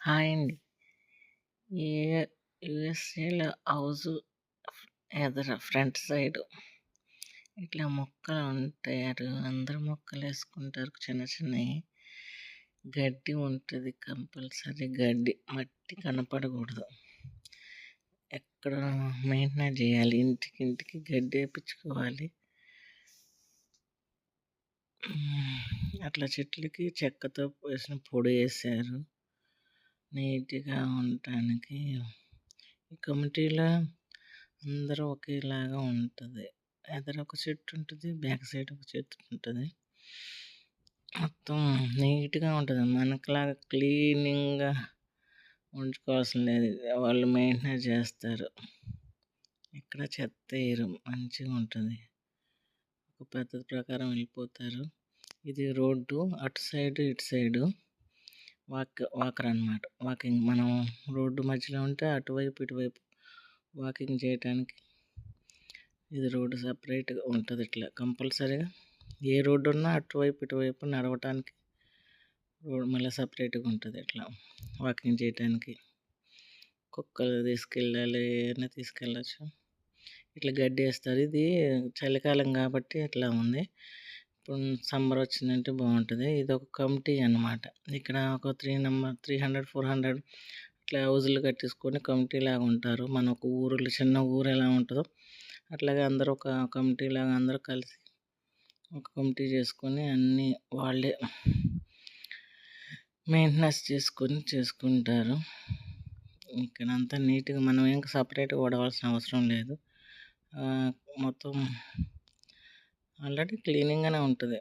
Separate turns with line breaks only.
Hi అండి. ఈ యూఎస్ఏలో house ఎదర ఫ్రంట్ సైడు ఇట్లా మొక్కలుంటారు. అందరూ మొక్కలేసుకుంటారు చిన్న చిన్నయి. గడ్డి ఉంటది కంపల్సరీ గడ్డి. మట్టి కనపడకూడదు. ఎక్కడ మెయింటెనెన్స్ చేయాలి. ఇంటికి గడ్డేపిచ్చుకోవాలి. అట్లా చెట్లకి చెక్కతో వేసిన పొడేశారు. నీట్‌గా ఉండటానికి. ఈ కమిటీలో అందరూ ఒకేలాగా ఉంటది. ఎదర ఒక చెట్టు ఉంటది. బ్యాక్ సైడ్ ఒక చెట్టు ఉంటది. మొత్తం నీట్‌గా ఉంటది. మనకులాగా క్లీనింగ్‌గా ఉంచుకోవాల్సిన లేదు. వాళ్ళు మెయింటెనెన్స్ చేస్తారు. ఎక్కడ చెత్త ఎయరు. మంచిగా ఉంటది. ఒక పద్ధతి ప్రకారం వెళ్ళిపోతారు. ఇది రోడ్డు. అటు సైడు, ఇటు సైడు వాకర్ అన్నమాట. వాకింగ్ మనం రోడ్డు మధ్యలో ఉంటే అటువైపు, ఇటువైపు వాకింగ్ చేయటానికి ఇది రోడ్డు సెపరేట్‌గా ఉంటది. ఇట్లా కంపల్సరీగా ఏ రోడ్డు ఉన్నా అటువైపు, ఇటువైపు నడవటానికి రోడ్ మళ్ళీ సెపరేట్‌గా ఉంటది. ఇట్లా వాకింగ్ చేయటానికి. కుక్కలు తీసుకెళ్ళాలి, ఏమైనా తీసుకెళ్ళొచ్చు. ఇట్లా గడ్డేస్తారు. ఇది చలికాలం కాబట్టి ఇట్లా ఉంది. ఇప్పుడు సమ్మర్ వచ్చిందంటే బాగుంటుంది. ఇది ఒక కమిటీ అన్నమాట. ఇక్కడ ఒక 300, 400 ఇట్లా హౌజులు కట్టేసుకొని కమిటీ లాగా ఉంటారు. మన ఒక ఊరిలో చిన్న ఊరు ఎలా ఉంటుందో అట్లాగే అందరూ ఒక కమిటీ లాగా అందరూ కలిసి ఒక కమిటీ చేసుకొని అన్నీ వాళ్ళే మెయింటెనెన్స్ చేసుకుంటారు. ఇక్కడంతా నీట్‌గా మనం ఏం సపరేట్‌గా ఊడవాల్సిన అవసరం లేదు. మొత్తం ఆల్రెడీ క్లీనింగ్‌గానే ఉంటది.